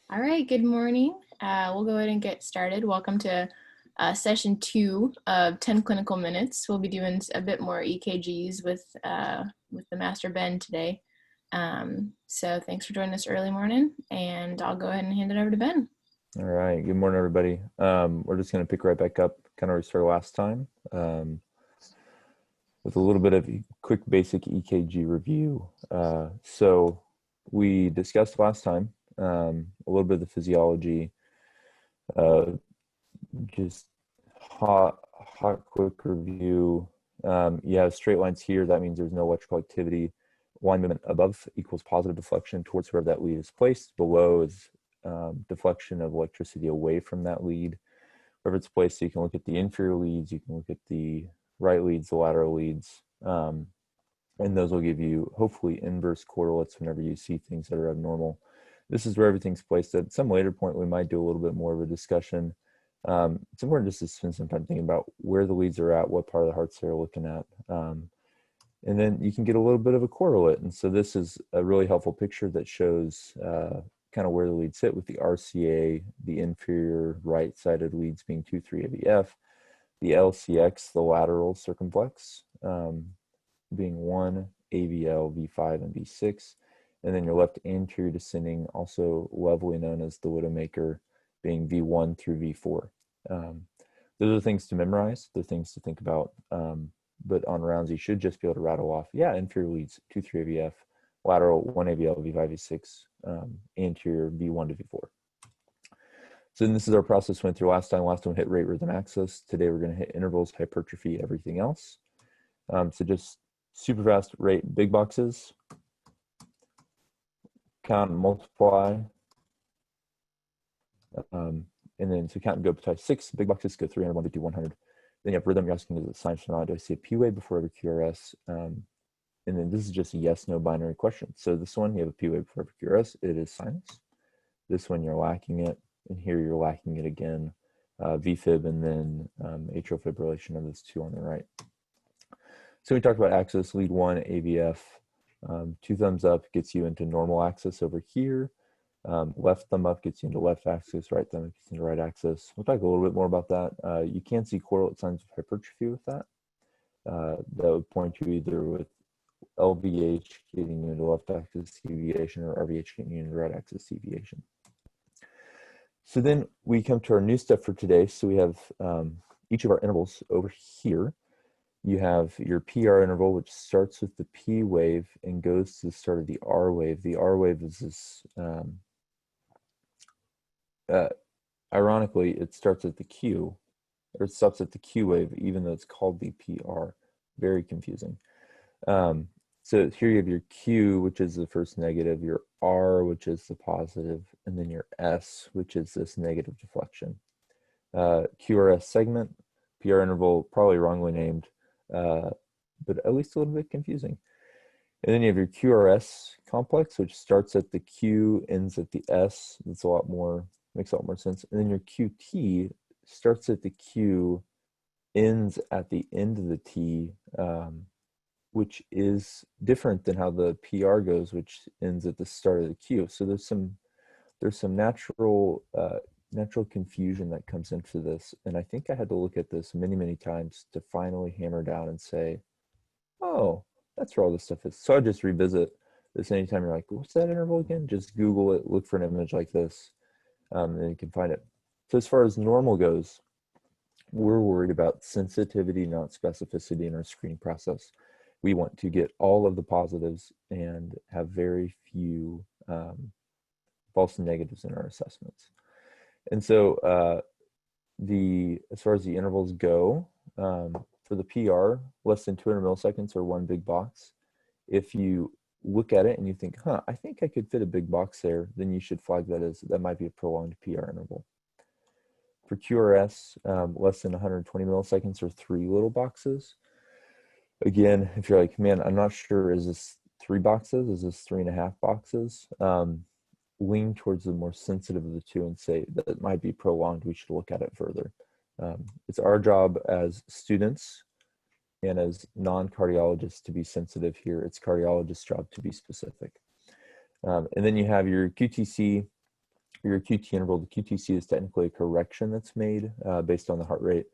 All right, good morning. We'll go ahead and get started. Welcome to session 2 of 10 clinical minutes. We'll be doing a bit more EKGs with the Master Ben today. So thanks for joining us early morning, and I'll go ahead and hand it over to Ben. All right, good morning, everybody. We're just going to pick right back up, kind of where we started last time, with a little bit of a quick basic EKG review. So we discussed last time a little bit of the physiology, just hot, quick review. You have straight lines here. That means there's no electrical activity. Line movement above equals positive deflection towards wherever that lead is placed. Below is deflection of electricity away from that lead, wherever it's placed. So you can look at the inferior leads, you can look at the right leads, the lateral leads, and those will give you hopefully inverse correlates whenever you see things that are abnormal. This is where everything's placed. At some later point, we might do a little bit more of a discussion. It's important just to spend some time thinking about where the leads are at, what part of the hearts they're looking at. And then you can get a little bit of a correlate. And so this is a really helpful picture that shows kind of where the leads sit, with the RCA, the inferior right-sided leads being 2,3 AVF, the LCX, the lateral circumflex, being 1 AVL, V5, and V6, and then your left anterior descending, also lovely known as the Widowmaker, being V1 through V4. Those are things to memorize, the things to think about, but on rounds you should just be able to rattle off, inferior leads, 2,3 AVF, lateral 1 AVL, V5, V6, anterior V1 to V4. So then this is our process we went through last time. Last time we hit rate, rhythm, axis. Today we're going to hit intervals, hypertrophy, everything else. So just super fast rate, big boxes, count and multiply. And then so count and go times 6, big boxes go 300, 150, 100. Then you have rhythm, you're asking, is it sine or not? Do I see a P wave before every QRS? And then this is just a yes, no binary question. So this one, you have a P wave before every QRS, it is sinus. This one, you're lacking it. And here you're lacking it again, VFib, and then atrial fibrillation of those two on the right. So we talked about axis, lead 1, AVF, 2 thumbs up gets you into normal axis over here. Left thumb up gets you into left axis, right thumb up gets you into right axis. We'll talk a little bit more about that. You can see correlate signs of hypertrophy with that. That would point you either with LVH getting you into left axis deviation, or RVH getting you into right axis deviation. So then we come to our new step for today. So we have each of our intervals over here. You have your PR interval, which starts with the P wave and goes to the start of the R wave. The R wave is this, ironically, it starts at the Q, or it stops at the Q wave, even though it's called the PR. Very confusing. So here you have your Q, which is the first negative, your R, which is the positive, and then your S, which is this negative deflection. QRS segment, PR interval, probably wrongly named, but at least a little bit confusing. And then you have your QRS complex, which starts at the Q, ends at the S. That's a lot more, makes a lot more sense. And then your QT starts at the Q, ends at the end of the T, which is different than how the PR goes, which ends at the start of the Q. So there's some natural confusion that comes into this. And I think I had to look at this many times to finally hammer down and say, oh, that's where all this stuff is. So I just revisit this anytime you're like, what's that interval again? Just Google it, look for an image like this, and you can find it. So as far as normal goes, we're worried about sensitivity, not specificity in our screening process. We want to get all of the positives and have very few false negatives in our assessments. And so as far as the intervals go, for the PR, less than 200 milliseconds or 1 big box. If you look at it and you think, I think I could fit a big box there, then you should flag that as that might be a prolonged PR interval. For QRS, less than 120 milliseconds or 3 little boxes. Again, if you're like, man, I'm not sure, is this 3 boxes? Is this 3.5 boxes? Lean towards the more sensitive of the two and say that it might be prolonged. We should look at it further. It's our job as students and as non-cardiologists to be sensitive here. It's cardiologist's job to be specific. And then you have your QTC, for your QT interval, the QTC is technically a correction that's made based on the heart rate.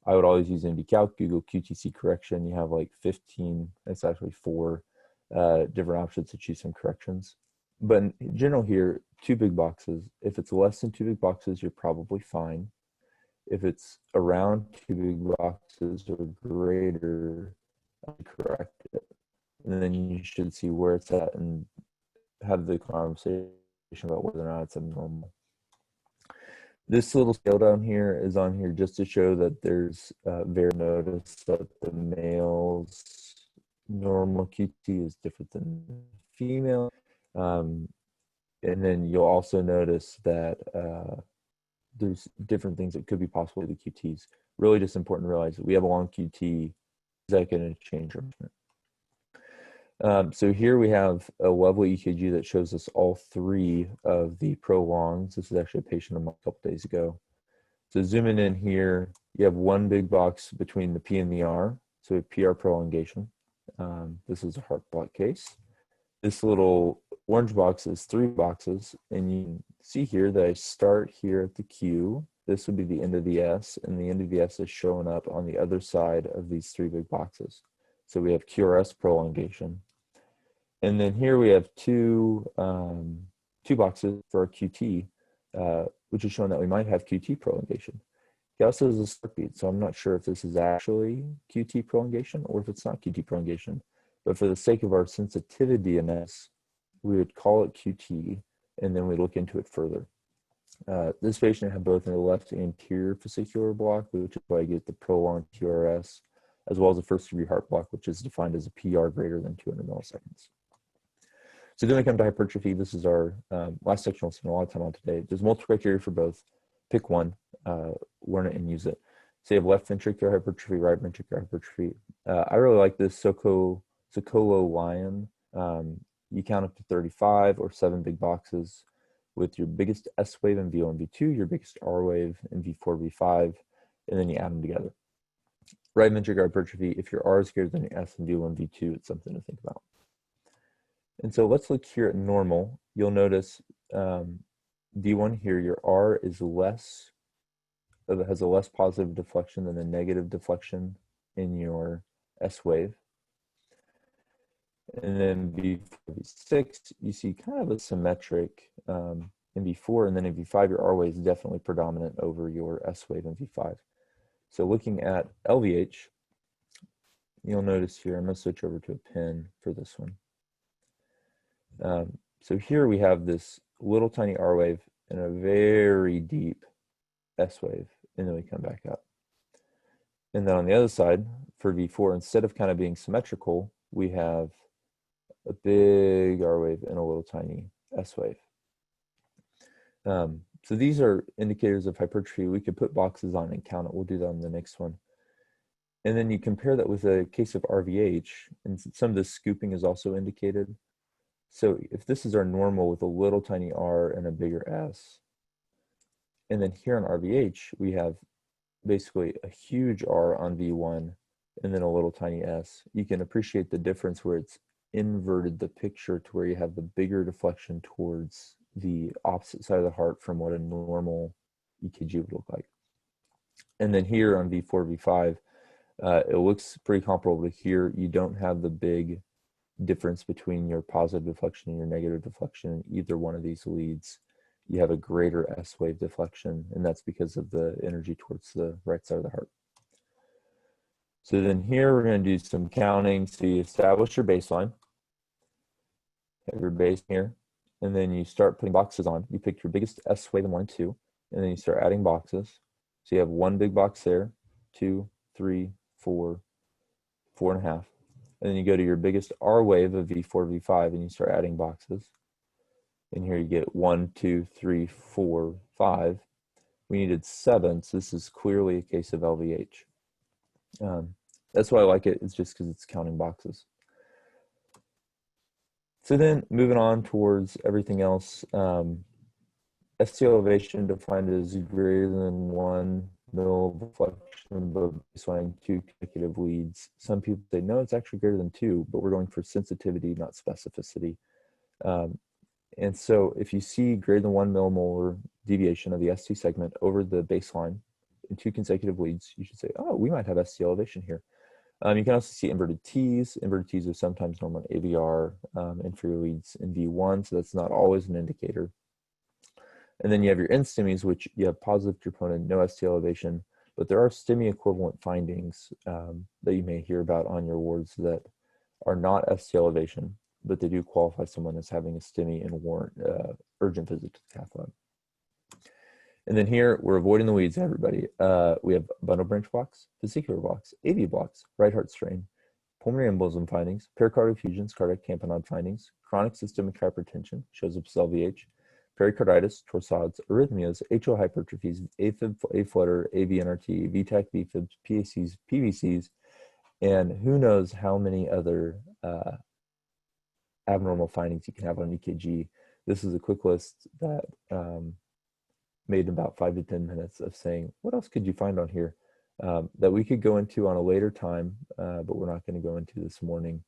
I would always use NBCalc, Google QTC correction. You have like 15, it's actually 4 different options to choose some corrections. But in general here, 2 big boxes. If it's less than 2 big boxes, you're probably fine. If it's around 2 big boxes or greater, correct it. And then you should see where it's at and have the conversation about whether or not it's abnormal. This little scale down here is on here just to show that there's very notice that the male's normal QT is different than female. And then you'll also notice that there's different things that could be possible with the QTs. Really just important to realize that we have a long QT. Is that going to change our measurement? So here we have a level EKG that shows us all 3 of the prolongs. This is actually a patient a couple days ago. So zooming in here, you have 1 big box between the P and the R, so PR prolongation. This is a heart block case. This little orange box is 3 boxes, and you can see here that I start here at the Q. This would be the end of the S, and the end of the S is showing up on the other side of these 3 big boxes. So we have QRS prolongation. And then here we have two boxes for our QT, which is showing that we might have QT prolongation. He also has a start beat, so I'm not sure if this is actually QT prolongation or if it's not QT prolongation. But for the sake of our sensitivity analysis, we would call it QT, and then we look into it further. This patient had both in the left anterior fascicular block, which is why I get the prolonged QRS, as well as a first degree heart block, which is defined as a PR greater than 200 milliseconds. So then we come to hypertrophy. This is our last section we'll spend a lot of time on today. There's multiple criteria for both. Pick one, learn it and use it. So you have left ventricular hypertrophy, right ventricular hypertrophy. I really like this Socolo Lion. You count up to 35 or 7 big boxes with your biggest S wave in V1, V2, your biggest R wave in V4, V5, and then you add them together. Right ventricular hypertrophy, if your R is greater than your S in V1, V2, it's something to think about. And so let's look here at normal. You'll notice V1 here, your R is less, has a less positive deflection than the negative deflection in your S wave. And then V4, V6, you see kind of a symmetric in V4, and then in V5, your R wave is definitely predominant over your S wave in V5. So looking at LVH, you'll notice here, I'm going to switch over to a pen for this one. So here we have this little tiny R wave and a very deep S wave, and then we come back up. And then on the other side, for V4, instead of kind of being symmetrical, we have a big R wave and a little tiny S wave. So these are indicators of hypertrophy. We could put boxes on and count it. We'll do that on the next one. And then you compare that with a case of RVH, and some of this scooping is also indicated. So if this is our normal with a little tiny R and a bigger S, and then here on RVH, we have basically a huge R on V1 and then a little tiny S, you can appreciate the difference where it's inverted the picture to where you have the bigger deflection towards the opposite side of the heart from what a normal EKG would look like. And then here on V4, V5, it looks pretty comparable to here. You don't have the big difference between your positive deflection and your negative deflection in either one of these leads. You have a greater S wave deflection, and that's because of the energy towards the right side of the heart. So then here we're going to do some counting. So you establish your baseline, have your base here, and then you start putting boxes on. You pick your biggest S wave in 1 and 2, and then you start adding boxes. So you have 1 big box there, 2, 3, 4, 4.5. And then you go to your biggest R wave of V4, V5, and you start adding boxes. And here you get 1, 2, 3, 4, 5. We needed 7, so this is clearly a case of LVH. That's why I like it. It's just because it's counting boxes. So then moving on towards everything else, ST elevation defined as greater than 1 mil deflection, but baseline 2 consecutive leads. Some people say, no, it's actually greater than 2, but we're going for sensitivity, not specificity. And so if you see greater than 1 millimolar deviation of the ST segment over the baseline in 2 consecutive leads, you should say, oh, we might have ST elevation here. You can also see inverted T's. Inverted T's are sometimes normal in AVR, inferior leads in V1, so that's not always an indicator. And then you have your N-STEMIs, which you have positive troponin, no ST elevation, but there are STEMI equivalent findings that you may hear about on your wards that are not ST elevation, but they do qualify someone as having a STEMI and warrant urgent visit to the cath lab. And then here, we're avoiding the weeds, everybody. We have bundle branch blocks, vesicular blocks, AV blocks, right heart strain, pulmonary embolism findings, pericardial effusions, cardiac tamponade findings, chronic systemic hypertension, shows up as LVH, pericarditis, torsades, arrhythmias, atrial hypertrophies, AFib, A-flutter, AVNRT, VTAC, VFibs, PACs, PVCs, and who knows how many other abnormal findings you can have on EKG. This is a quick list that made in about 5 to 10 minutes of saying, what else could you find on here that we could go into on a later time, but we're not going to go into this morning.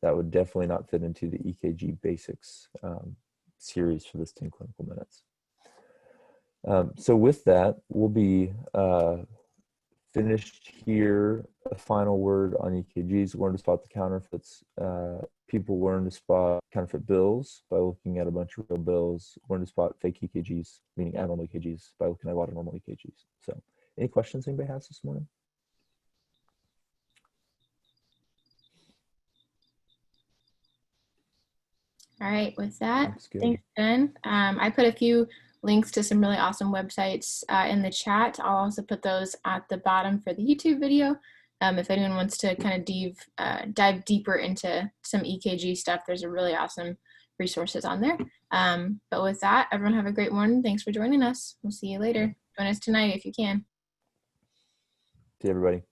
That would definitely not fit into the EKG basics series for this 10 clinical minutes. So with that, we'll be finished here. A final word on EKGs. Learn to spot the counterfeits. People learn to spot counterfeit bills by looking at a bunch of real bills. Learn to spot fake EKGs, meaning abnormal EKGs, by looking at a lot of normal EKGs. So any questions anybody has this morning? All right, with that, thanks, Ben. I put a few links to some really awesome websites in the chat. I'll also put those at the bottom for the YouTube video. If anyone wants to kind of dive deeper into some EKG stuff, there's a really awesome resources on there. But with that, everyone have a great morning. Thanks for joining us. We'll see you later. Join us tonight if you can. See everybody.